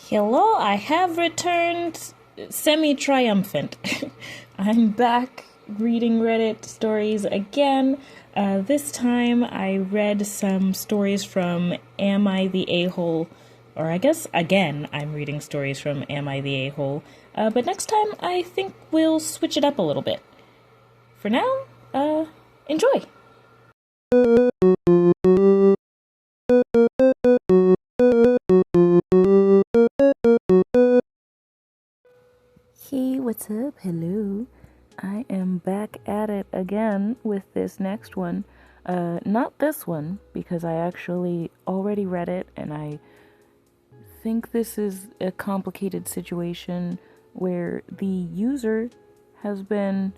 Hello, I have returned semi-triumphant. I'm back reading Reddit stories again. This time I read some stories from Am I the A-Hole? Or I guess again I'm reading stories from Am I the A-Hole? But next time I think we'll switch it up a little bit. For now, enjoy! Hey, what's up? Hello. I am back at it again with this next one. Not this one, because I actually already read it, and I think this is a complicated situation where the user has been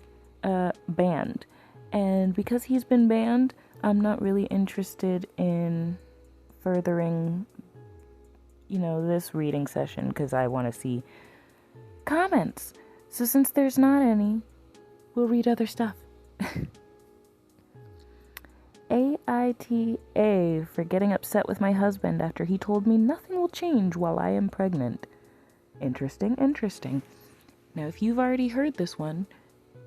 banned. And because he's been banned, I'm not really interested in furthering, this reading session, because I want to see comments. So since there's not any, we'll read other stuff. AITA for getting upset with my husband after he told me nothing will change while I am pregnant. Interesting. Now, if you've already heard this one,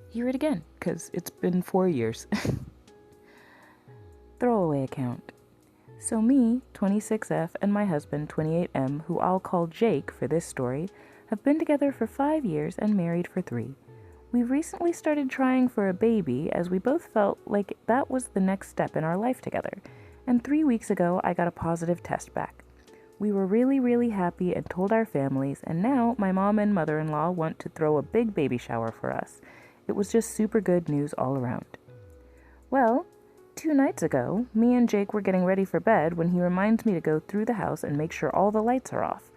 hear it again, because it's been 4 years. Throwaway account. So me, 26F, and my husband, 28M, who I'll call Jake for this story, have been together for 5 years and married for 3. We've recently started trying for a baby as we both felt like that was the next step in our life together, and 3 weeks ago I got a positive test back. We were really happy and told our families, and now my mom and mother-in-law want to throw a big baby shower for us. It was just super good news all around. Well, 2 nights ago, me and Jake were getting ready for bed when he reminds me to go through the house and make sure all the lights are off.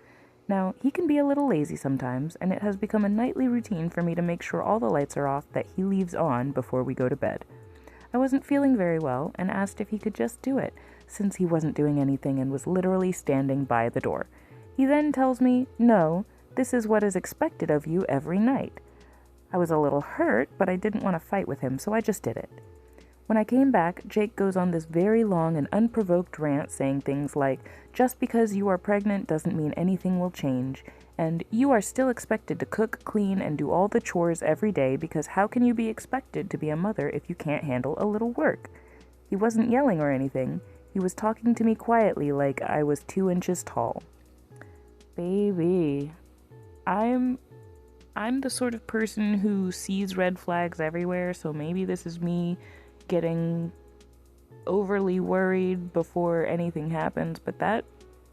Now, he can be a little lazy sometimes, and it has become a nightly routine for me to make sure all the lights are off that he leaves on before we go to bed. I wasn't feeling very well and asked if he could just do it, since he wasn't doing anything and was literally standing by the door. He then tells me, "No, this is what is expected of you every night." I was a little hurt, but I didn't want to fight with him, so I just did it. When I came back, Jake goes on this very long and unprovoked rant saying things like, just because you are pregnant doesn't mean anything will change, and you are still expected to cook, clean, and do all the chores every day because how can you be expected to be a mother if you can't handle a little work? He wasn't yelling or anything. He was talking to me quietly like I was 2 inches tall. Baby, I'm the sort of person who sees red flags everywhere, so maybe this is me getting overly worried before anything happens, but that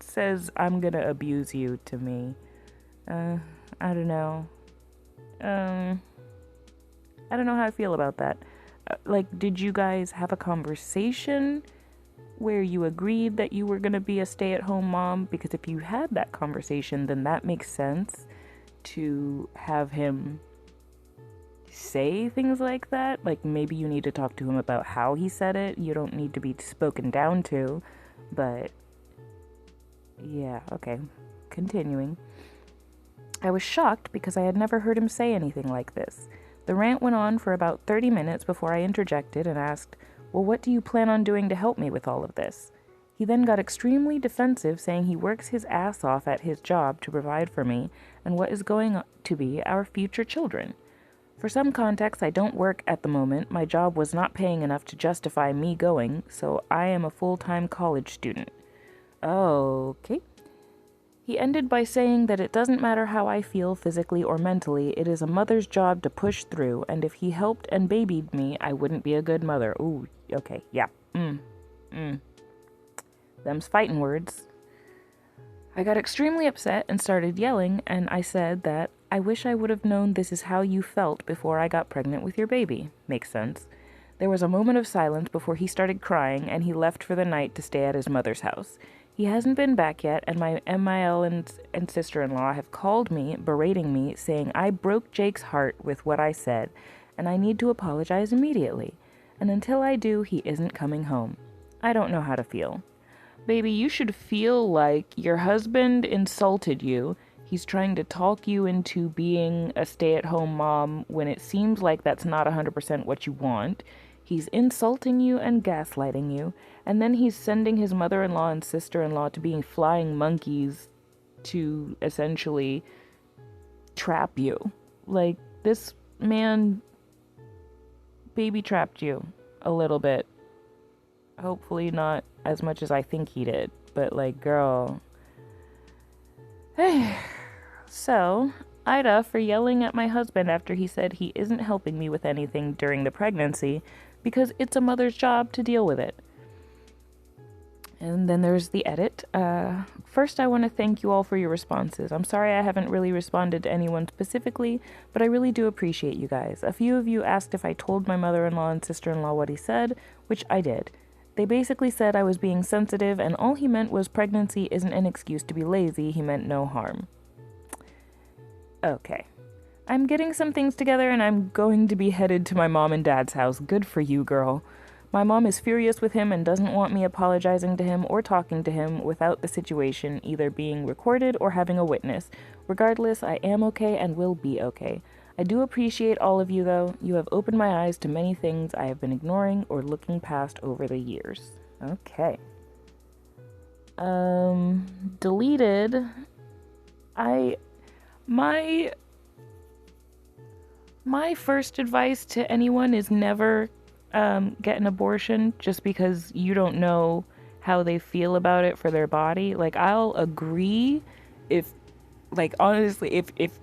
says I'm gonna abuse you to me. I don't know. I don't know how I feel about that. Did you guys have a conversation where you agreed that you were gonna be a stay-at-home mom? Because if you had that conversation, then that makes sense to have him say things like that. Like, maybe you need to talk to him about how he said it. You don't need to be spoken down to, but yeah, okay. Continuing. I was shocked because I had never heard him say anything like this. The rant went on for about 30 minutes before I interjected and asked, "Well, what do you plan on doing to help me with all of this?" He then got extremely defensive, saying he works his ass off at his job to provide for me and what is going to be our future children. For some context, I don't work at the moment. My job was not paying enough to justify me going, so I am a full-time college student. Okay. He ended by saying that it doesn't matter how I feel physically or mentally, it is a mother's job to push through, and if he helped and babied me, I wouldn't be a good mother. Ooh, okay, yeah. Them's fighting words. I got extremely upset and started yelling, and I said that I wish I would have known this is how you felt before I got pregnant with your baby. Makes sense. There was a moment of silence before he started crying, and he left for the night to stay at his mother's house. He hasn't been back yet, and my MIL and sister-in-law have called me, berating me, saying I broke Jake's heart with what I said, and I need to apologize immediately. And until I do, he isn't coming home. I don't know how to feel. Baby, you should feel like your husband insulted you. He's trying to talk you into being a stay-at-home mom when it seems like that's not 100% what you want. He's insulting you and gaslighting you, and then he's sending his mother-in-law and sister-in-law to being flying monkeys to essentially trap you. Like, this man baby trapped you a little bit. Hopefully not as much as I think he did, but like, girl. So, Ida for yelling at my husband after he said he isn't helping me with anything during the pregnancy because it's a mother's job to deal with it. And then there's the edit. First, I want to thank you all for your responses. I'm sorry I haven't really responded to anyone specifically, but I really do appreciate you guys. A few of you asked if I told my mother-in-law and sister-in-law what he said, which I did. They basically said I was being sensitive, and all he meant was pregnancy isn't an excuse to be lazy. He meant no harm. Okay. I'm getting some things together, and I'm going to be headed to my mom and dad's house. Good for you, girl. My mom is furious with him and doesn't want me apologizing to him or talking to him without the situation either being recorded or having a witness. Regardless, I am okay and will be okay. I do appreciate all of you, though. You have opened my eyes to many things I have been ignoring or looking past over the years. Okay. Deleted. My first advice to anyone is never get an abortion just because you don't know how they feel about it for their body. Like, I'll agree if, like, honestly, if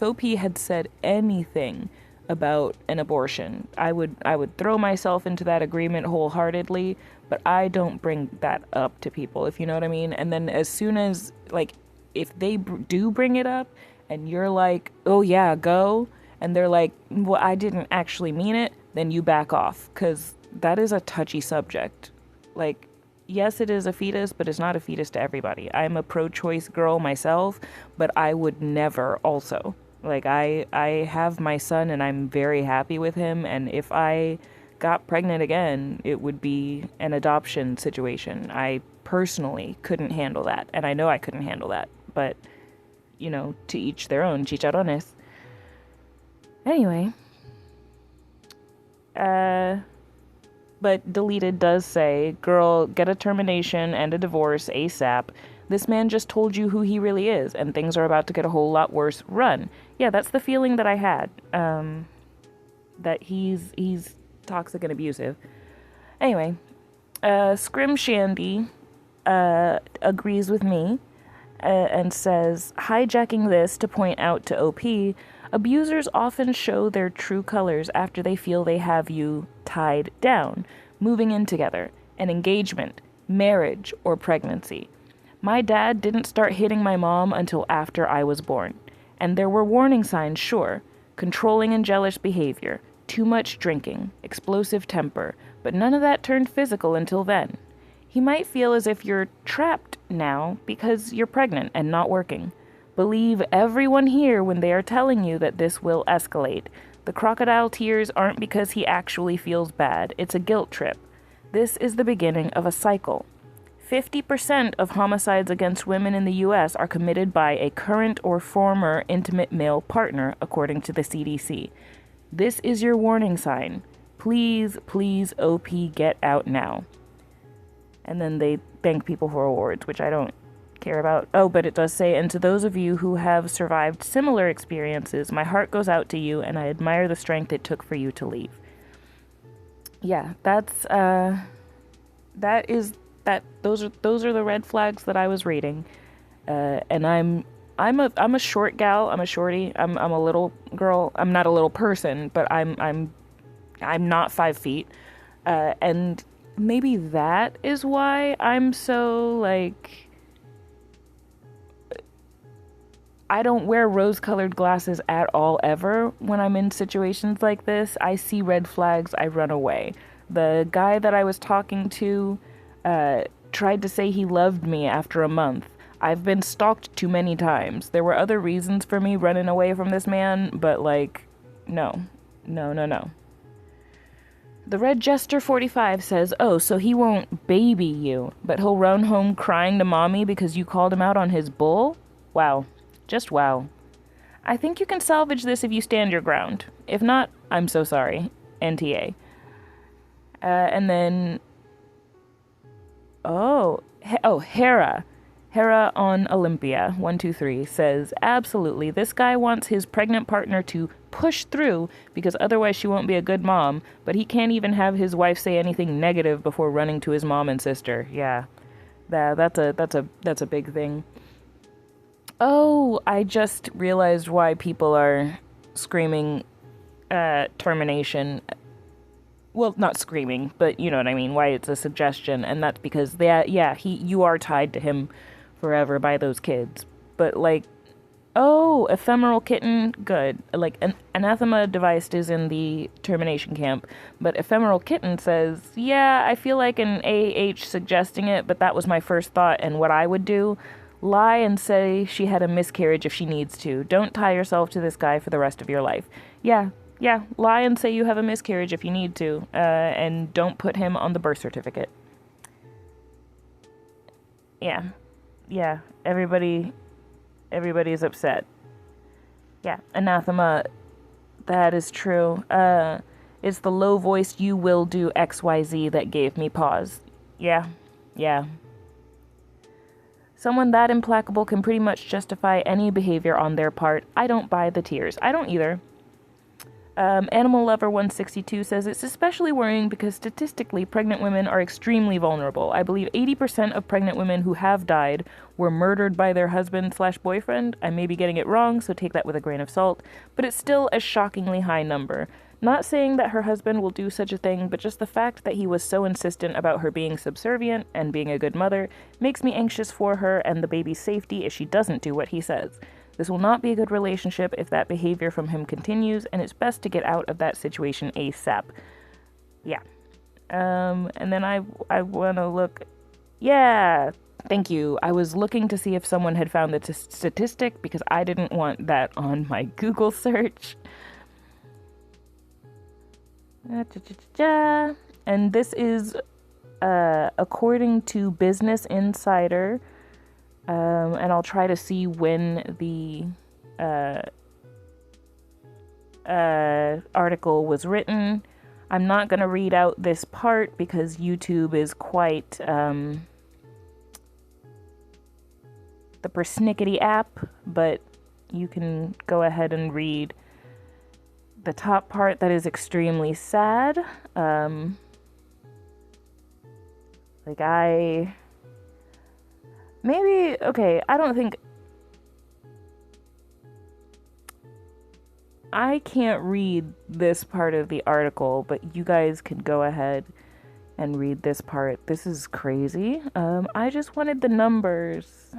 OP had said anything about an abortion, I would throw myself into that agreement wholeheartedly, but I don't bring that up to people, if you know what I mean. And then as soon as, like, if they do bring it up and you're like, oh yeah, go, and they're like, well, I didn't actually mean it, then you back off, because that is a touchy subject. Like, yes, it is a fetus, but it's not a fetus to everybody. I'm a pro-choice girl myself, but I would never also. Like, I have my son, and I'm very happy with him, and if I got pregnant again, it would be an adoption situation. I personally couldn't handle that, and I know I couldn't handle that, but, you know, to each their own, chicharrones. Anyway, but deleted does say, girl, get a termination and a divorce ASAP. This man just told you who he really is, and things are about to get a whole lot worse. Run. Yeah, that's the feeling that I had, that he's toxic and abusive. Anyway, Scrim Shandy agrees with me and says, hijacking this to point out to OP, abusers often show their true colors after they feel they have you tied down, moving in together, an engagement, marriage, or pregnancy. My dad didn't start hitting my mom until after I was born. And there were warning signs, sure. Controlling and jealous behavior, too much drinking, explosive temper, but none of that turned physical until then. He might feel as if you're trapped now because you're pregnant and not working. Believe everyone here when they are telling you that this will escalate. The crocodile tears aren't because he actually feels bad. It's a guilt trip. This is the beginning of a cycle. 50% of homicides against women in the U.S. are committed by a current or former intimate male partner, according to the CDC. This is your warning sign. Please, please, OP, get out now. And then they thank people for awards, which I don't care about. Oh, but it does say, and to those of you who have survived similar experiences, my heart goes out to you, and I admire the strength it took for you to leave. Yeah, those are the red flags that I was reading. And I'm a short gal. I'm a shorty. I'm a little girl. I'm not a little person, but I'm not 5 feet. And maybe that is why I'm so, like, I don't wear rose-colored glasses at all ever when I'm in situations like this. I see red flags, I run away. The guy that I was talking to tried to say he loved me after a month. I've been stalked too many times. There were other reasons for me running away from this man, but, like, no. The Red Jester 45 says, oh, so he won't baby you, but he'll run home crying to mommy because you called him out on his bull? Wow. Just wow. I think you can salvage this if you stand your ground. If not, I'm so sorry. NTA. And then... Hera. Hera on Olympia 123 says, absolutely, this guy wants his pregnant partner to push through because otherwise she won't be a good mom, but he can't even have his wife say anything negative before running to his mom and sister. Yeah, that's a big thing. Oh, I just realized why people are screaming termination. Well, not screaming, but you know what I mean, why it's a suggestion, and that's because you are tied to him forever by those kids. But like, oh, ephemeral kitten, good. Like, an anathema device is in the termination camp, but ephemeral kitten says, yeah, I feel like an AH suggesting it, but that was my first thought, and what I would do, lie and say she had a miscarriage if she needs to. Don't tie yourself to this guy for the rest of your life. Yeah, lie and say you have a miscarriage if you need to, and don't put him on the birth certificate. Yeah, everybody's upset. Yeah, anathema, that is true. It's the low-voiced you will do XYZ that gave me pause. Yeah. Someone that implacable can pretty much justify any behavior on their part. I don't buy the tears. I don't either. Animal Lover 162 says it's especially worrying because statistically pregnant women are extremely vulnerable. I believe 80% of pregnant women who have died were murdered by their husband/boyfriend. I may be getting it wrong, so take that with a grain of salt, but it's still a shockingly high number. Not saying that her husband will do such a thing, but just the fact that he was so insistent about her being subservient and being a good mother makes me anxious for her and the baby's safety if she doesn't do what he says. This will not be a good relationship if that behavior from him continues, and it's best to get out of that situation ASAP. Yeah. And then I want to look... Yeah, thank you. I was looking to see if someone had found the statistic, because I didn't want that on my Google search. And this is, according to Business Insider... and I'll try to see when the article was written. I'm not going to read out this part because YouTube is quite the persnickety app, but you can go ahead and read the top part that is extremely sad. I don't think... I can't read this part of the article, but you guys can go ahead and read this part. This is crazy. I just wanted the numbers.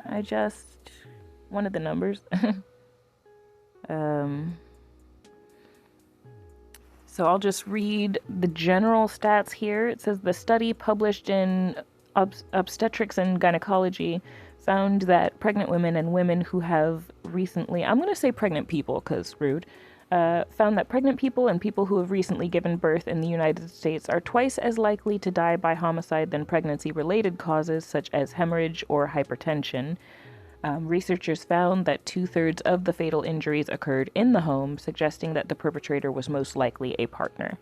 So I'll just read the general stats here. It says the study published in Obstetrics and Gynecology found that pregnant women and women who have recently, I'm going to say pregnant people because rude, found that pregnant people and people who have recently given birth in the United States are twice as likely to die by homicide than pregnancy-related causes such as hemorrhage or hypertension. Researchers found that 2/3 of the fatal injuries occurred in the home, suggesting that the perpetrator was most likely a partner.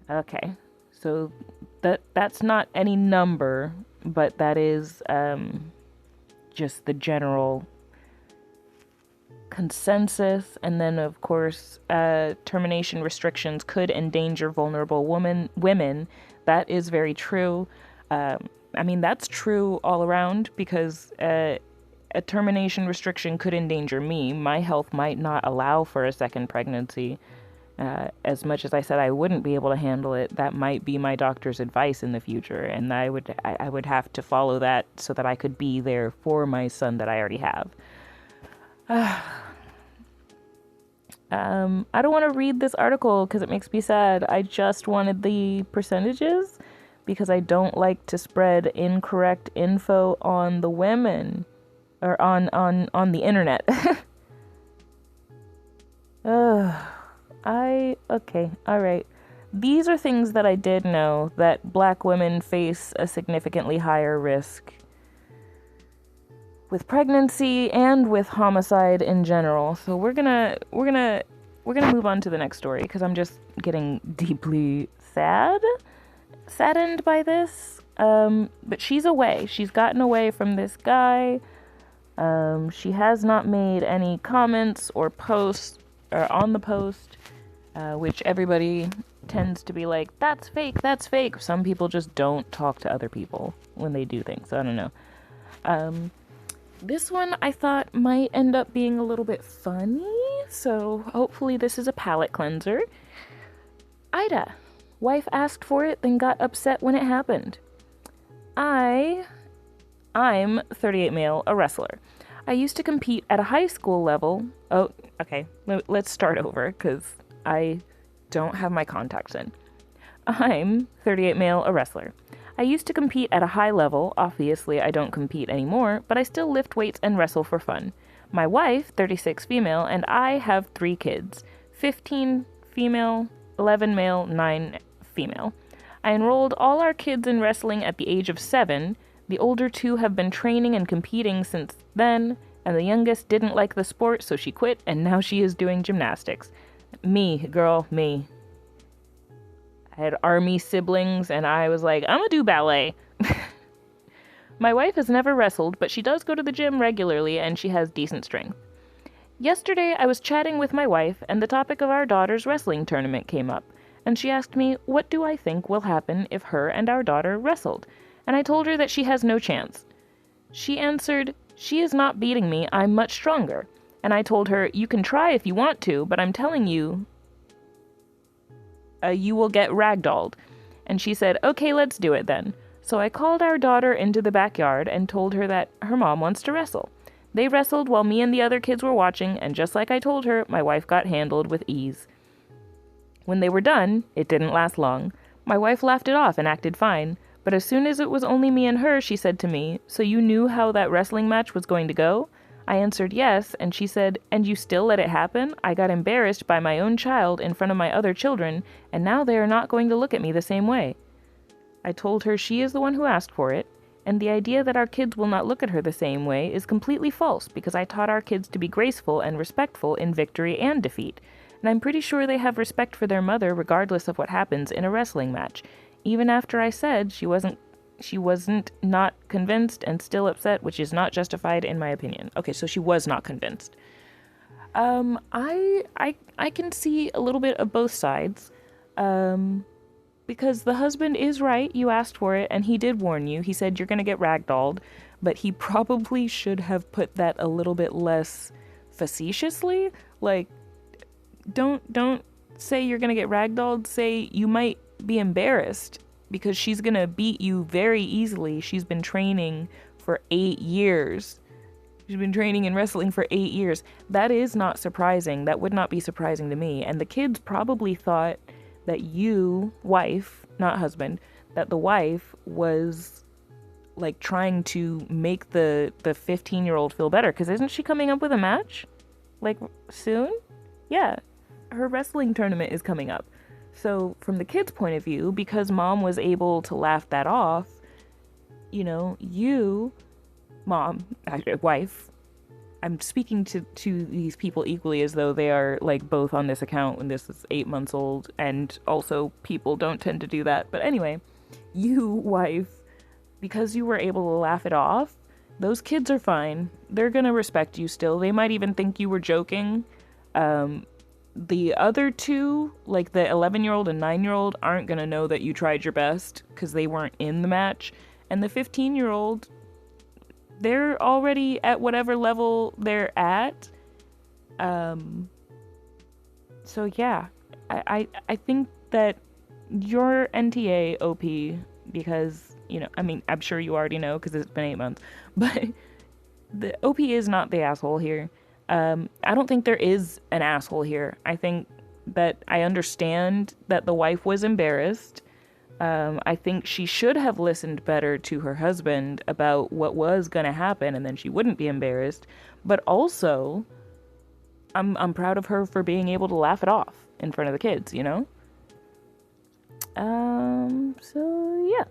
Okay, so that's not any number, but that is just the general consensus. And then, of course, termination restrictions could endanger vulnerable women. That is very true. I mean, that's true all around because a termination restriction could endanger me. My health might not allow for a second pregnancy. As much as I said I wouldn't be able to handle it, that might be my doctor's advice in the future, and I would have to follow that so that I could be there for my son that I already have. I don't want to read this article because it makes me sad. I just wanted the percentages because I don't like to spread incorrect info on the women or on the internet. Okay, all right. These are things that I did know, that black women face a significantly higher risk with pregnancy and with homicide in general. So we're gonna move on to the next story because I'm just getting deeply saddened by this. But she's away. She's gotten away from this guy. She has not made any comments or posts on the post, which everybody tends to be like, that's fake, that's fake. Some people just don't talk to other people when they do things. I don't know. This one I thought might end up being a little bit funny, so hopefully this is a palate cleanser. Ida. Wife asked for it, then got upset when it happened. I'm 38 male, a wrestler. I used to compete at a high school level. Oh, okay. Let's start over, because I don't have my contacts in. I'm 38 male, a wrestler. I used to compete at a high level. Obviously, I don't compete anymore, but I still lift weights and wrestle for fun. My wife, 36 female, and I have 3 kids. 15 female, 11 male, 9 female. I enrolled all our kids in wrestling at the age of 7. The older 2 have been training and competing since then, and the youngest didn't like the sport, so she quit, and now she is doing gymnastics. Me, girl, me. I had army siblings, and I was like, I'm gonna do ballet. My wife has never wrestled, but she does go to the gym regularly, and she has decent strength. Yesterday, I was chatting with my wife, and the topic of our daughter's wrestling tournament came up, and she asked me, what do I think will happen if her and our daughter wrestled? And I told her that she has no chance. She answered, she is not beating me, I'm much stronger. And I told her, you can try if you want to, but I'm telling you, you will get ragdolled. And she said, okay, let's do it then. So I called our daughter into the backyard and told her that her mom wants to wrestle. They wrestled while me and the other kids were watching, and just like I told her, my wife got handled with ease. When they were done, it didn't last long. My wife laughed it off and acted fine, but as soon as it was only me and her, she said to me, so you knew how that wrestling match was going to go? I answered yes, and she said, and you still let it happen? I got embarrassed by my own child in front of my other children, and now they are not going to look at me the same way. I told her she is the one who asked for it, and the idea that our kids will not look at her the same way is completely false because I taught our kids to be graceful and respectful in victory and defeat, and I'm pretty sure they have respect for their mother regardless of what happens in a wrestling match, even after I said she wasn't not convinced and still upset, which is not justified in my opinion. Okay, so she was not convinced. I can see a little bit of both sides. Because the husband is right, you asked for it, and he did warn you. He said you're gonna get ragdolled, but he probably should have put that a little bit less facetiously. Like, don't say you're gonna get ragdolled, say you might be embarrassed because she's gonna beat you very easily. She's been training for 8 years. She's been training and wrestling for 8 years. That is not surprising. That would not be surprising to me. And the kids probably thought that you, wife, not husband, that the wife was like trying to make the 15-year-old feel better. Because isn't she coming up with a match? Like soon? Yeah. Her wrestling tournament is coming up. So from the kids' point of view, because mom was able to laugh that off, you know, you, mom, wife, I'm speaking to these people equally as though they are like both on this account when this is 8 months old, and also people don't tend to do that. But anyway, you, wife, because you were able to laugh it off, those kids are fine. They're gonna respect you still. They might even think you were joking. The other two, like the 11-year-old and 9-year-old, aren't gonna know that you tried your best because they weren't in the match. And the 15-year-old, they're already at whatever level they're at. So yeah, I think that your NTA OP, because, you know, I mean, I'm sure you already know because it's been 8 months, but the OP is not the asshole here. I don't think there is an asshole here. I think that I understand that the wife was embarrassed. I think she should have listened better to her husband about what was going to happen, and then she wouldn't be embarrassed. But also, I'm proud of her for being able to laugh it off in front of the kids, you know? So yeah.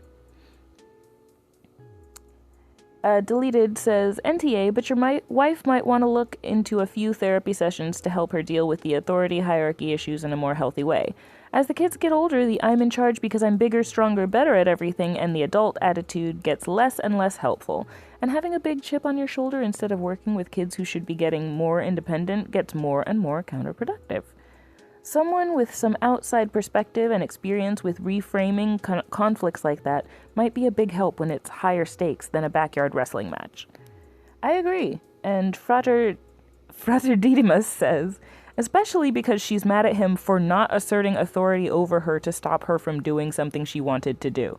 Deleted says, NTA, but your wife might want to look into a few therapy sessions to help her deal with the authority hierarchy issues in a more healthy way. As the kids get older, the I'm in charge because I'm bigger, stronger, better at everything, and the adult attitude gets less and less helpful. And having a big chip on your shoulder instead of working with kids who should be getting more independent gets more and more counterproductive. Someone with some outside perspective and experience with reframing conflicts like that might be a big help when it's higher stakes than a backyard wrestling match. I agree, and Frater Didymus says, especially because she's mad at him for not asserting authority over her to stop her from doing something she wanted to do.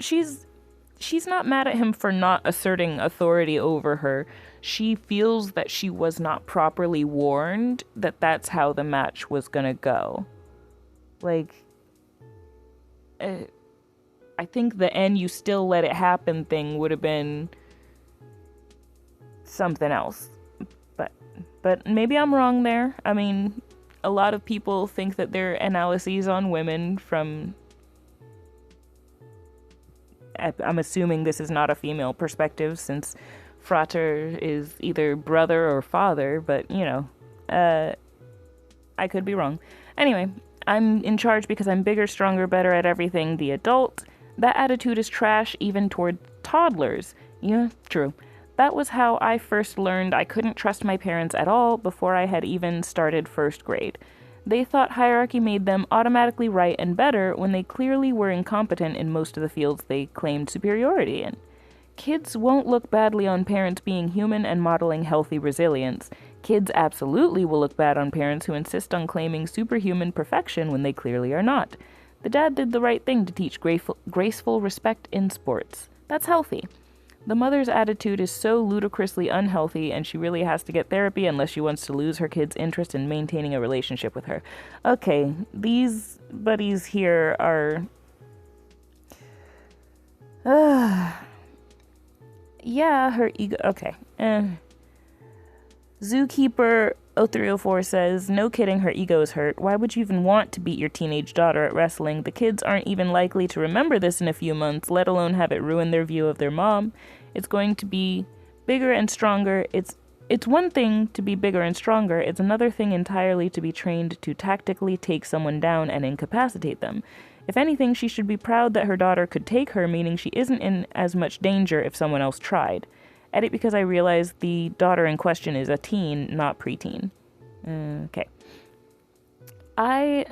She's not mad at him for not asserting authority over her. She feels that she was not properly warned that that's how the match was gonna go. Like, I think the "and you still let it happen" thing would have been something else. But maybe I'm wrong there. I mean, a lot of people think that their analyses on women from... I'm assuming this is not a female perspective since Frater is either brother or father, but, you know, I could be wrong. Anyway, I'm in charge because I'm bigger, stronger, better at everything, the adult. That attitude is trash even toward toddlers. Yeah, true. That was how I first learned I couldn't trust my parents at all before I had even started first grade. They thought hierarchy made them automatically right and better when they clearly were incompetent in most of the fields they claimed superiority in. Kids won't look badly on parents being human and modeling healthy resilience. Kids absolutely will look bad on parents who insist on claiming superhuman perfection when they clearly are not. The dad did the right thing to teach graceful respect in sports. That's healthy. The mother's attitude is so ludicrously unhealthy, and she really has to get therapy unless she wants to lose her kid's interest in maintaining a relationship with her. Okay, these buddies here are... yeah, her ego... Okay. Zookeeper 0304 says, no kidding, her ego is hurt. Why would you even want to beat your teenage daughter at wrestling? The kids aren't even likely to remember this in a few months, let alone have it ruin their view of their mom. It's going to be bigger and stronger. It's one thing to be bigger and stronger. It's another thing entirely to be trained to tactically take someone down and incapacitate them. If anything, she should be proud that her daughter could take her, meaning she isn't in as much danger if someone else tried. Edit because I realize the daughter in question is a teen, not preteen. Okay. I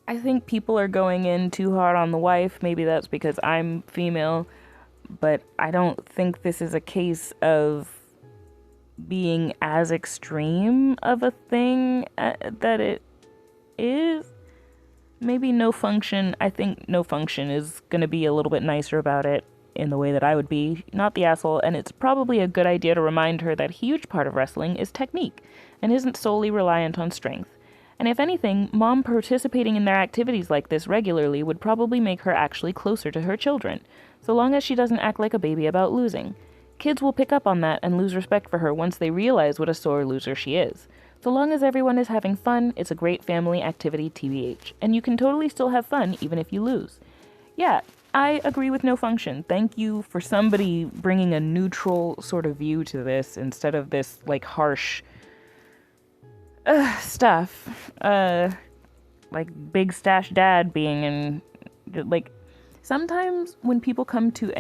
think people are going in too hard on the wife. Maybe that's because I'm female, but I don't think this is a case of being as extreme of a thing that it is. Maybe no function. I think no function is going to be a little bit nicer about it in the way that I would be, not the asshole, and it's probably a good idea to remind her that a huge part of wrestling is technique and isn't solely reliant on strength. And if anything, mom participating in their activities like this regularly would probably make her actually closer to her children, so long as she doesn't act like a baby about losing. Kids will pick up on that and lose respect for her once they realize what a sore loser she is. So long as everyone is having fun, it's a great family activity, TBH, and you can totally still have fun even if you lose. Yeah, I agree with no function. Thank you for somebody bringing a neutral sort of view to this instead of this, like, harsh stuff. Like Big Stash Dad being in, like, sometimes when people come to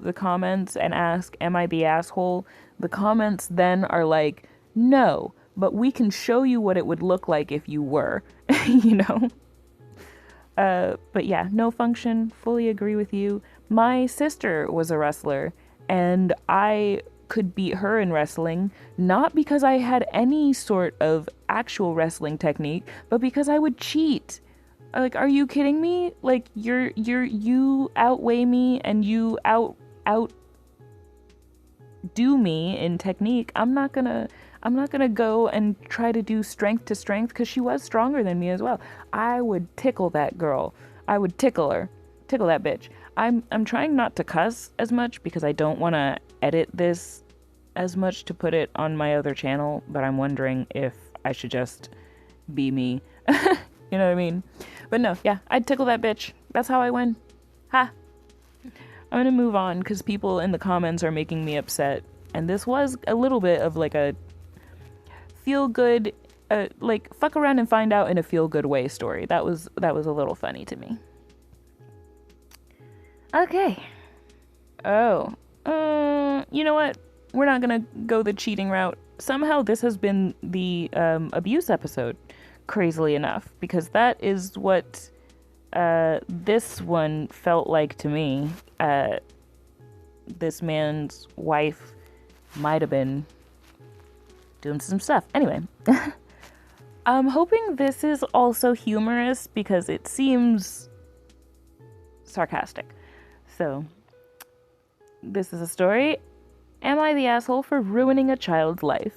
the comments and ask, am I the asshole? The comments then are like, no, but we can show you what it would look like if you were, you know? But yeah, no function, fully agree with you. My sister was a wrestler, and I could beat her in wrestling, not because I had any sort of actual wrestling technique, but because I would cheat. Like, are you kidding me? Like, you outweigh me and you outdo me in technique. I'm not gonna go and try to do strength to strength because she was stronger than me as well. I would tickle that girl. I would tickle her. Tickle that bitch. I'm trying not to cuss as much because I don't want to edit this as much to put it on my other channel, but I'm wondering if I should just be me. You know what I mean? But no, yeah, I'd tickle that bitch. That's how I win. Ha! I'm gonna move on because people in the comments are making me upset. And this was a little bit of like a feel good, like fuck around and find out in a feel good way story. That was a little funny to me. Okay. Oh. You know what? We're not gonna go the cheating route. Somehow this has been the abuse episode, crazily enough, because that is what this one felt like to me. This man's wife might have been doing some stuff. Anyway, I'm hoping this is also humorous because it seems sarcastic. So, this is a story. Am I the asshole for ruining a child's life?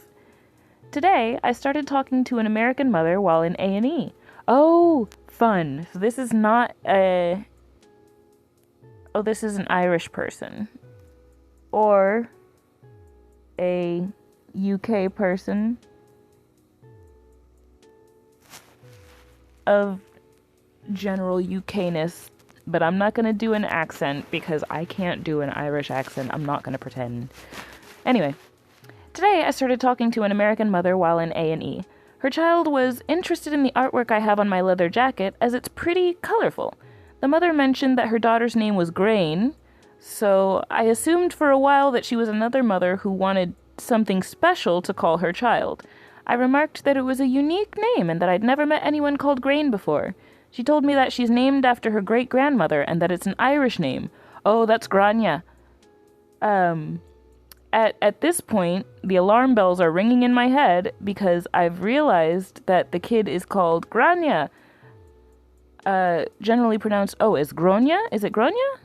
Today, I started talking to an American mother while in A&E. Oh, fun. So this is not a... Oh, this is an Irish person. Or a UK person of general UK-ness. But I'm not going to do an accent because I can't do an Irish accent. I'm not going to pretend. Anyway, today I started talking to an American mother while in A&E. Her child was interested in the artwork I have on my leather jacket as it's pretty colorful. The mother mentioned that her daughter's name was Grain, so I assumed for a while that she was another mother who wanted something special to call her child. I remarked that it was a unique name and that I'd never met anyone called Grain before. She told me that she's named after her great-grandmother and that it's an Irish name. Oh, that's Grania. At this point, the alarm bells are ringing in my head because I've realized that the kid is called Grania. Generally pronounced, is Gronia? Is it Gronia?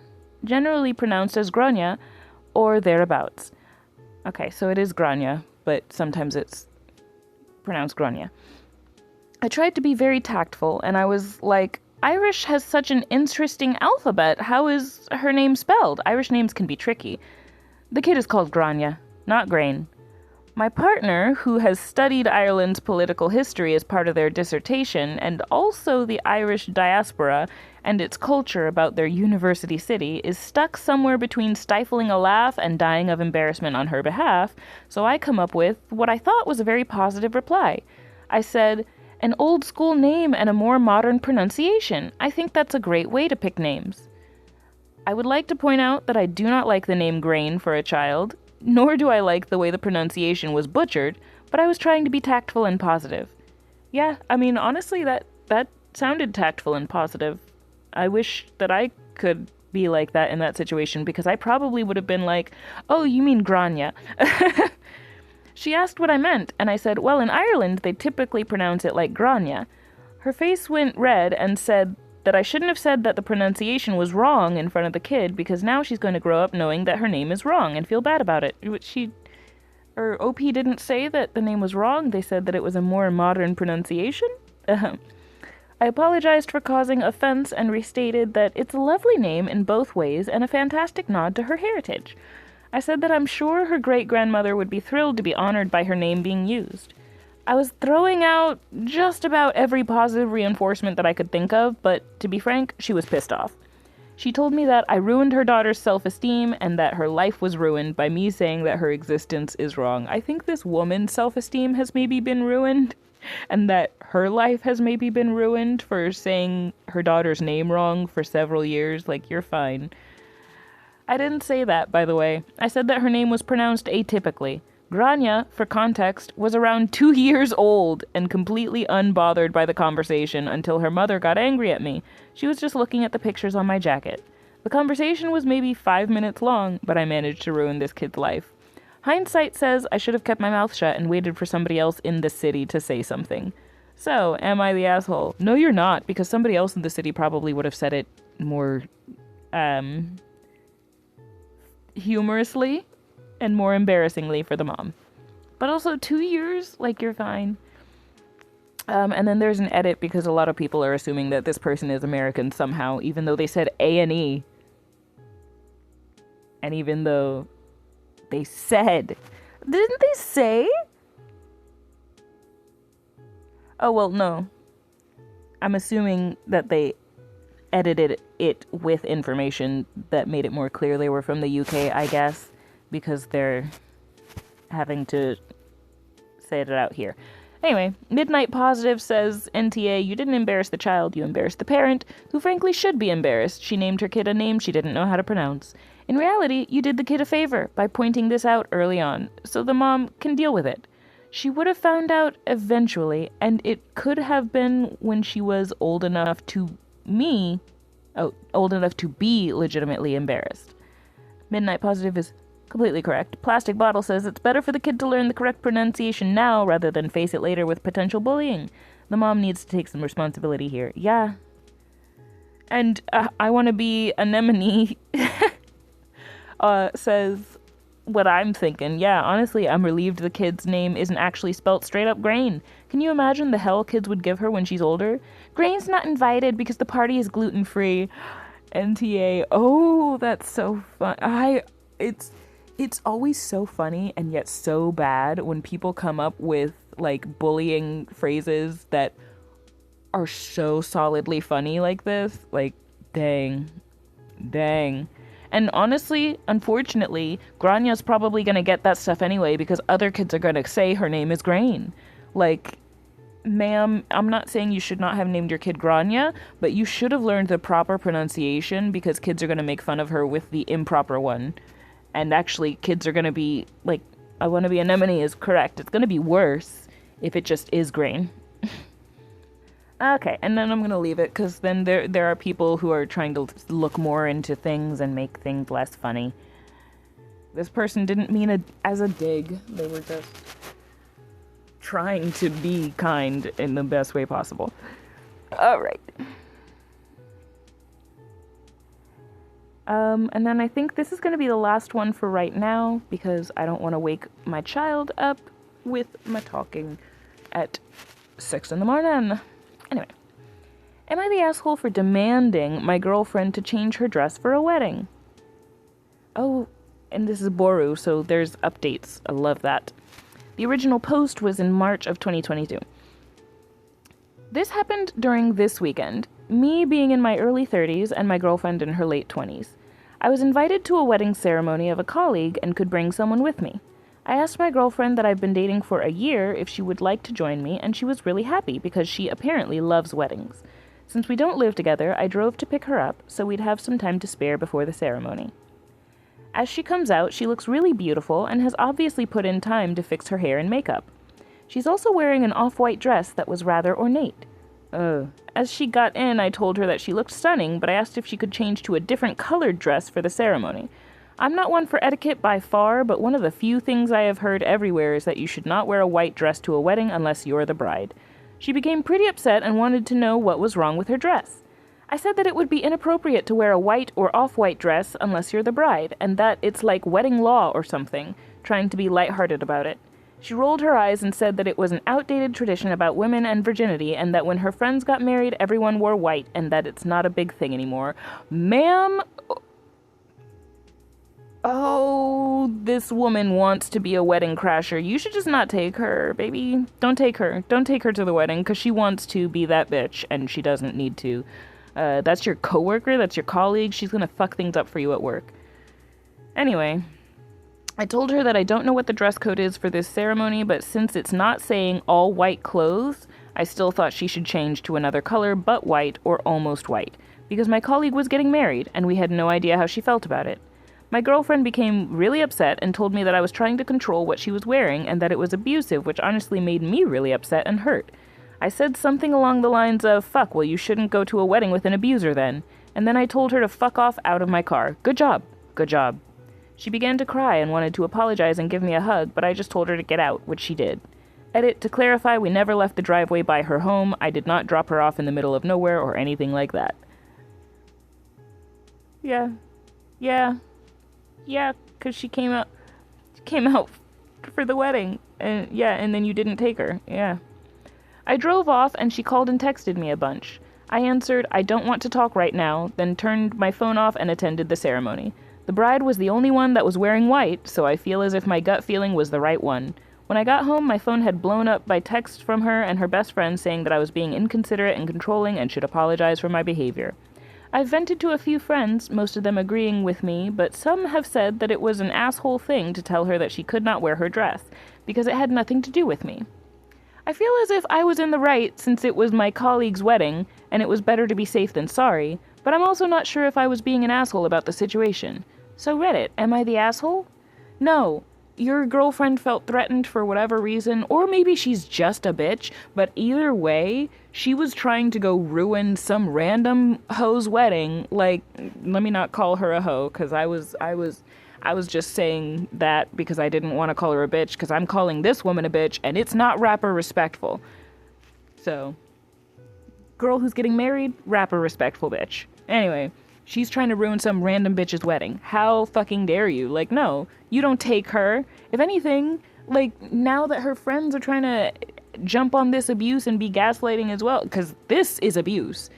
Generally pronounced as Gronia or thereabouts. Okay, so it is Grania, but sometimes it's pronounced Gronia. I tried to be very tactful, and I was like, Irish has such an interesting alphabet. How is her name spelled? Irish names can be tricky. The kid is called Grania, not Grain. My partner, who has studied Ireland's political history as part of their dissertation, and also the Irish diaspora and its culture about their university city, is stuck somewhere between stifling a laugh and dying of embarrassment on her behalf, so I come up with what I thought was a very positive reply. I said, an old school name and a more modern pronunciation. I think that's a great way to pick names. I would like to point out that I do not like the name Grain for a child, nor do I like the way the pronunciation was butchered, but I was trying to be tactful and positive. Yeah, I mean, honestly, that sounded tactful and positive. I wish that I could be like that in that situation, because I probably would have been like, oh, you mean Grania. She asked what I meant, and I said, well, in Ireland, they typically pronounce it like Grania. Her face went red and said that I shouldn't have said that the pronunciation was wrong in front of the kid, because now she's going to grow up knowing that her name is wrong and feel bad about it. OP didn't say that the name was wrong. They said that it was a more modern pronunciation. I apologized for causing offense and restated that it's a lovely name in both ways and a fantastic nod to her heritage. I said that I'm sure her great-grandmother would be thrilled to be honored by her name being used. I was throwing out just about every positive reinforcement that I could think of, but to be frank, she was pissed off. She told me that I ruined her daughter's self-esteem and that her life was ruined by me saying that her existence is wrong. I think this woman's self-esteem has maybe been ruined, and that her life has maybe been ruined for saying her daughter's name wrong for several years. Like, you're fine. I didn't say that, by the way. I said that her name was pronounced atypically. Grania, for context, was around 2 years old and completely unbothered by the conversation until her mother got angry at me. She was just looking at the pictures on my jacket. The conversation was maybe 5 minutes long, but I managed to ruin this kid's life. Hindsight says I should have kept my mouth shut and waited for somebody else in the city to say something. So, am I the asshole? No, you're not, because somebody else in the city probably would have said it more, humorously and more embarrassingly for the mom. But also 2 years, like, you're fine. And then there's an edit because a lot of people are assuming that this person is American somehow, even though they said A&E. And even though they said... Didn't they say? Oh, well, no. I'm assuming that they edited it with information that made it more clear they were from the UK, I guess, because they're having to say it out here. Anyway, Midnight Positive says, NTA, you didn't embarrass the child, you embarrassed the parent, who frankly should be embarrassed. She named her kid a name she didn't know how to pronounce. In reality, you did the kid a favor by pointing this out early on, so the mom can deal with it. She would have found out eventually, and it could have been when she was old enough to be legitimately embarrassed. Midnight Positive is completely correct. Plastic Bottle says it's better for the kid to learn the correct pronunciation now rather than face it later with potential bullying. The mom needs to take some responsibility here. Yeah. And I want to be Anemone says what I'm thinking. Yeah, honestly, I'm relieved the kid's name isn't actually spelt straight up Grain. Can you imagine the hell kids would give her when she's older? Grain's not invited because the party is gluten-free. NTA. Oh, that's so fun. It's always so funny and yet so bad when people come up with, like, bullying phrases that are so solidly funny like this. Like, dang. And honestly, unfortunately, Granya's probably gonna get that stuff anyway because other kids are gonna say her name is Grain. Like, ma'am, I'm not saying you should not have named your kid Grania, but you should have learned the proper pronunciation because kids are gonna make fun of her with the improper one. And actually, kids are going to be, like, I want to be Anemone is correct. It's going to be worse if it just is Grain. Okay, and then I'm going to leave it, because then there are people who are trying to look more into things and make things less funny. This person didn't mean it as a dig. They were just trying to be kind in the best way possible. Alright. And then I think this is going to be the last one for right now, because I don't want to wake my child up with my talking at 6 in the morning. Anyway. Am I the asshole for demanding my girlfriend to change her dress for a wedding? Oh, and this is Boru, so there's updates. I love that. The original post was in March of 2022. This happened during this weekend, me being in my early 30s and my girlfriend in her late 20s. I was invited to a wedding ceremony of a colleague and could bring someone with me. I asked my girlfriend that I've been dating for a year if she would like to join me, and she was really happy because she apparently loves weddings. Since we don't live together, I drove to pick her up so we'd have some time to spare before the ceremony. As she comes out, she looks really beautiful and has obviously put in time to fix her hair and makeup. She's also wearing an off-white dress that was rather ornate. As she got in, I told her that she looked stunning, but I asked if she could change to a different colored dress for the ceremony. I'm not one for etiquette by far, but one of the few things I have heard everywhere is that you should not wear a white dress to a wedding unless you're the bride. She became pretty upset and wanted to know what was wrong with her dress. I said that it would be inappropriate to wear a white or off-white dress unless you're the bride, and that it's like wedding law or something, trying to be lighthearted about it. She rolled her eyes and said that it was an outdated tradition about women and virginity, and that when her friends got married, everyone wore white, and that it's not a big thing anymore. Ma'am... Oh, this woman wants to be a wedding crasher. You should just not take her, baby. Don't take her. Don't take her to the wedding, because she wants to be that bitch, and she doesn't need to. That's your coworker, that's your colleague. She's gonna fuck things up for you at work. Anyway, I told her that I don't know what the dress code is for this ceremony, but since it's not saying all white clothes, I still thought she should change to another color but white or almost white, because my colleague was getting married, and we had no idea how she felt about it. My girlfriend became really upset and told me that I was trying to control what she was wearing and that it was abusive, which honestly made me really upset and hurt. I said something along the lines of, fuck, well you shouldn't go to a wedding with an abuser then. And then I told her to fuck off out of my car. Good job. Good job. She began to cry and wanted to apologize and give me a hug, but I just told her to get out, which she did. Edit, to clarify, we never left the driveway by her home. I did not drop her off in the middle of nowhere or anything like that. Yeah, because she came out for the wedding. And then you didn't take her. Yeah. I drove off and she called and texted me a bunch. I answered, I don't want to talk right now, then turned my phone off and attended the ceremony. The bride was the only one that was wearing white, so I feel as if my gut feeling was the right one. When I got home, my phone had blown up by text from her and her best friend saying that I was being inconsiderate and controlling and should apologize for my behavior. I've vented to a few friends, most of them agreeing with me, but some have said that it was an asshole thing to tell her that she could not wear her dress, because it had nothing to do with me. I feel as if I was in the right since it was my colleague's wedding, and it was better to be safe than sorry, but I'm also not sure if I was being an asshole about the situation. So Reddit, am I the asshole? No. Your girlfriend felt threatened for whatever reason, or maybe she's just a bitch, but either way, she was trying to go ruin some random hoe's wedding. Like, let me not call her a hoe, because I was just saying that because I didn't want to call her a bitch, because I'm calling this woman a bitch, and it's not rapper respectful. So, girl who's getting married, rapper respectful bitch. Anyway, she's trying to ruin some random bitch's wedding. How fucking dare you? Like, no, you don't take her. If anything, like, now that her friends are trying to jump on this abuse and be gaslighting as well, because this is abuse,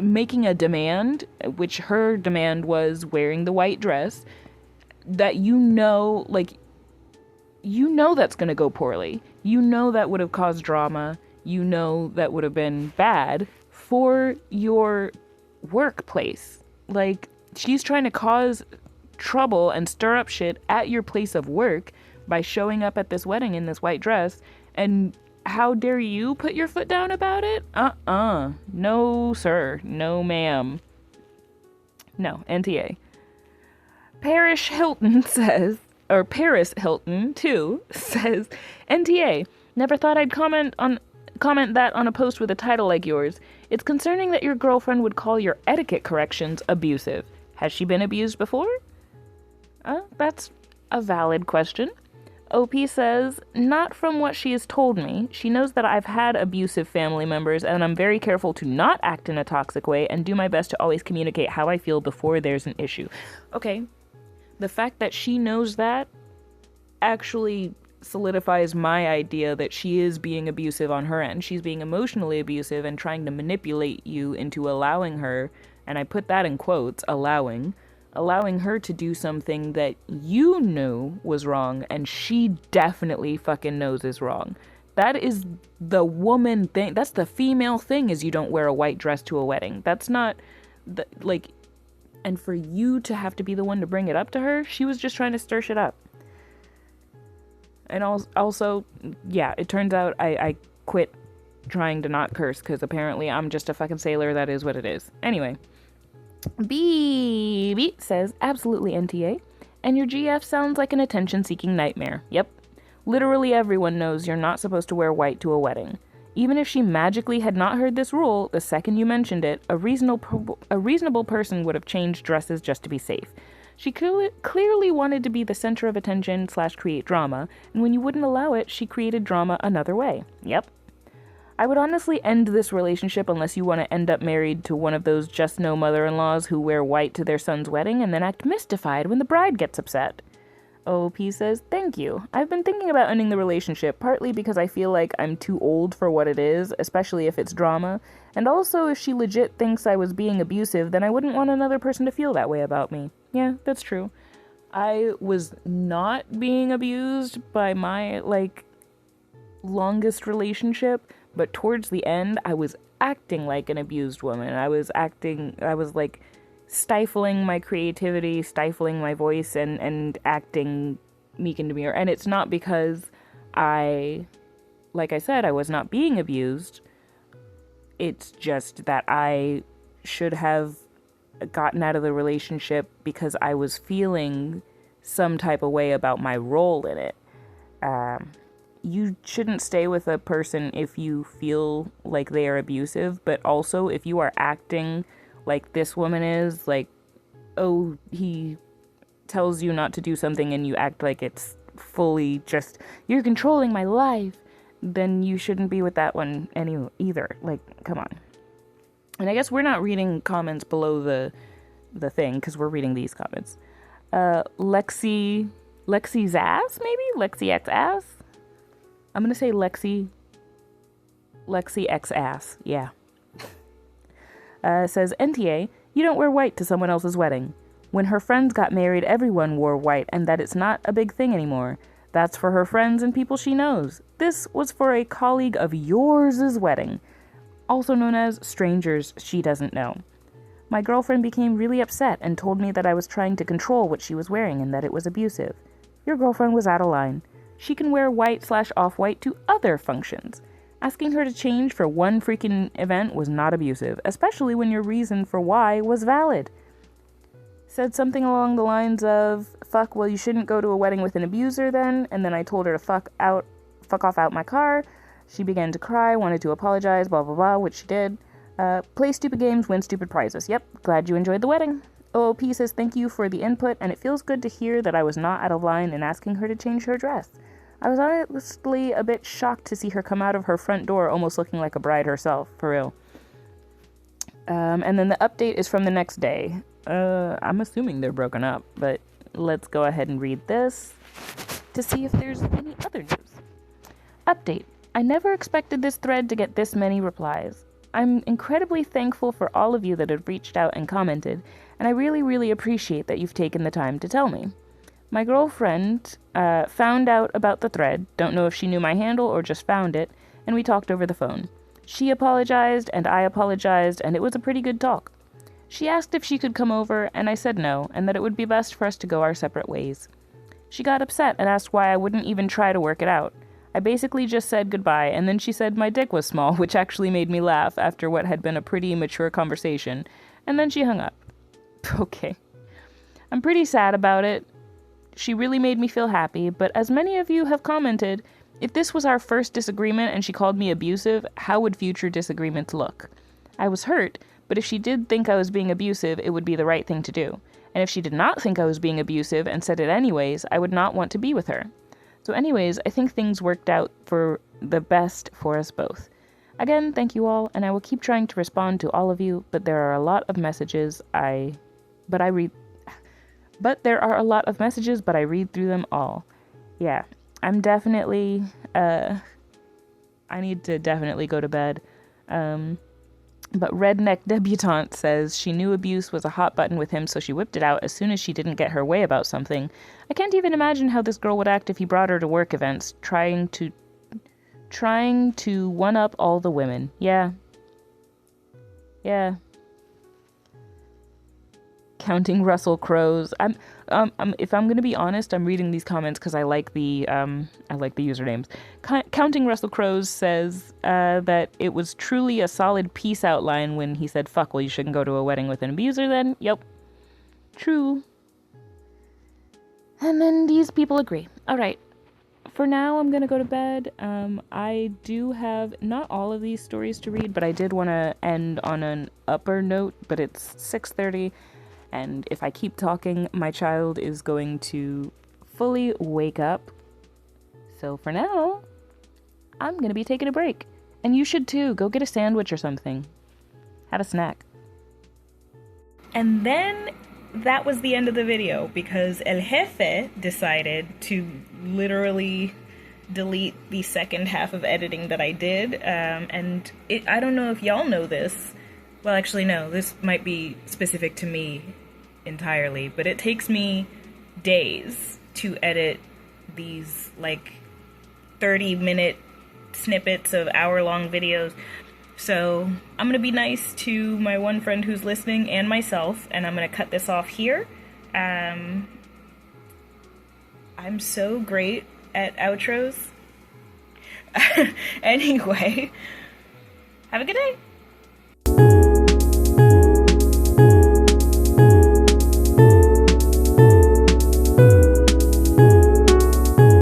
making a demand, which her demand was wearing the white dress, that like, that's gonna go poorly. That would have caused drama. That would have been bad for your workplace. Like, she's trying to cause trouble and stir up shit at your place of work by showing up at this wedding in this white dress, and how dare you put your foot down about it? No, sir. No, ma'am. No, NTA. Paris Hilton, too, says, NTA, never thought I'd comment that on a post with a title like yours. It's concerning that your girlfriend would call your etiquette corrections abusive. Has she been abused before? That's a valid question. OP says, not from what she has told me. She knows that I've had abusive family members, and I'm very careful to not act in a toxic way and do my best to always communicate how I feel before there's an issue. Okay, the fact that she knows that actually solidifies my idea that she is being abusive on her end. She's being emotionally abusive and trying to manipulate you into allowing her, and I put that in quotes, allowing her to do something that you knew was wrong and she definitely fucking knows is wrong. That is the woman thing. That's the female thing, is you don't wear a white dress to a wedding. That's not, and for you to have to be the one to bring it up to her, she was just trying to stir shit up. And also, yeah, it turns out I quit trying to not curse because apparently I'm just a fucking sailor. That is what it is. Anyway, B says, absolutely NTA. And your GF sounds like an attention-seeking nightmare. Yep. Literally everyone knows you're not supposed to wear white to a wedding. Even if she magically had not heard this rule, the second you mentioned it, a reasonable person would have changed dresses just to be safe. She clearly wanted to be the center of attention / create drama, and when you wouldn't allow it, she created drama another way. Yep. I would honestly end this relationship unless you want to end up married to one of those just no mother-in-laws who wear white to their son's wedding and then act mystified when the bride gets upset. OP says, thank you. I've been thinking about ending the relationship, partly because I feel like I'm too old for what it is, especially if it's drama, and also if she legit thinks I was being abusive, then I wouldn't want another person to feel that way about me. Yeah, that's true. I was not being abused by my, longest relationship, but towards the end, I was acting like an abused woman. I was stifling my creativity, stifling my voice, and acting meek and demure. And it's not because like I said, I was not being abused. It's just that I should have gotten out of the relationship because I was feeling some type of way about my role in it. You shouldn't stay with a person if you feel like they are abusive, but also if you are acting like this woman is, like, oh, he tells you not to do something and you act like it's fully just, you're controlling my life, then you shouldn't be with that one either. Like, come on. And I guess we're not reading comments below the thing, because we're reading these comments. Lexi's ass, maybe? Lexi X ass? I'm gonna say Lexi X ass, yeah. Says, NTA, you don't wear white to someone else's wedding. When her friends got married, everyone wore white, and that it's not a big thing anymore. That's for her friends and people she knows. This was for a colleague of yours' wedding, also known as strangers she doesn't know. My girlfriend became really upset and told me that I was trying to control what she was wearing and that it was abusive. Your girlfriend was out of line. She can wear white/off-white to other functions. Asking her to change for one freaking event was not abusive, especially when your reason for why was valid. Said something along the lines of, fuck, well, you shouldn't go to a wedding with an abuser then, and then I told her to fuck off out my car. She began to cry, wanted to apologize, blah, blah, blah, which she did. Play stupid games, win stupid prizes. Yep, glad you enjoyed the wedding. OOP says thank you for the input, and it feels good to hear that I was not out of line in asking her to change her dress. I was honestly a bit shocked to see her come out of her front door almost looking like a bride herself, for real. And then the update is from the next day. I'm assuming they're broken up, but let's go ahead and read this to see if there's any other news. Update. I never expected this thread to get this many replies. I'm incredibly thankful for all of you that have reached out and commented, and I really, really appreciate that you've taken the time to tell me. My girlfriend found out about the thread, don't know if she knew my handle or just found it, and we talked over the phone. She apologized, and I apologized, and it was a pretty good talk. She asked if she could come over, and I said no, and that it would be best for us to go our separate ways. She got upset and asked why I wouldn't even try to work it out. I basically just said goodbye, and then she said my dick was small, which actually made me laugh after what had been a pretty mature conversation, and then she hung up. Okay. I'm pretty sad about it. She really made me feel happy, but as many of you have commented, if this was our first disagreement and she called me abusive, how would future disagreements look? I was hurt, but if she did think I was being abusive, it would be the right thing to do. And if she did not think I was being abusive and said it anyways, I would not want to be with her. So anyways, I think things worked out for the best for us both. Again, thank you all, and I will keep trying to respond to all of you, but there are a lot of messages I read through them all. Yeah, I'm definitely, I need to definitely go to bed. But Redneck Debutante says she knew abuse was a hot button with him, so she whipped it out as soon as she didn't get her way about something. I can't even imagine how this girl would act if he brought her to work events, trying to one-up all the women. Yeah. Counting Russell Crowe's. If I'm gonna be honest, I'm reading these comments because I like the usernames. Counting Russell Crowe's says that it was truly a solid peace outline when he said, "Fuck, well, you shouldn't go to a wedding with an abuser." Then, yep, true. And then these people agree. All right. For now, I'm gonna go to bed. I do have not all of these stories to read, but I did want to end on an upper note. But it's 6:30. And if I keep talking, my child is going to fully wake up. So for now, I'm going to be taking a break. And you should too. Go get a sandwich or something. Have a snack. And then that was the end of the video because El Jefe decided to literally delete the second half of editing that I did. I don't know if y'all know this. Well, actually, no. This might be specific to me entirely, but it takes me days to edit these, 30-minute snippets of hour-long videos. So I'm gonna be nice to my one friend who's listening and myself, and I'm gonna cut this off here. I'm so great at outros. Anyway, have a good day.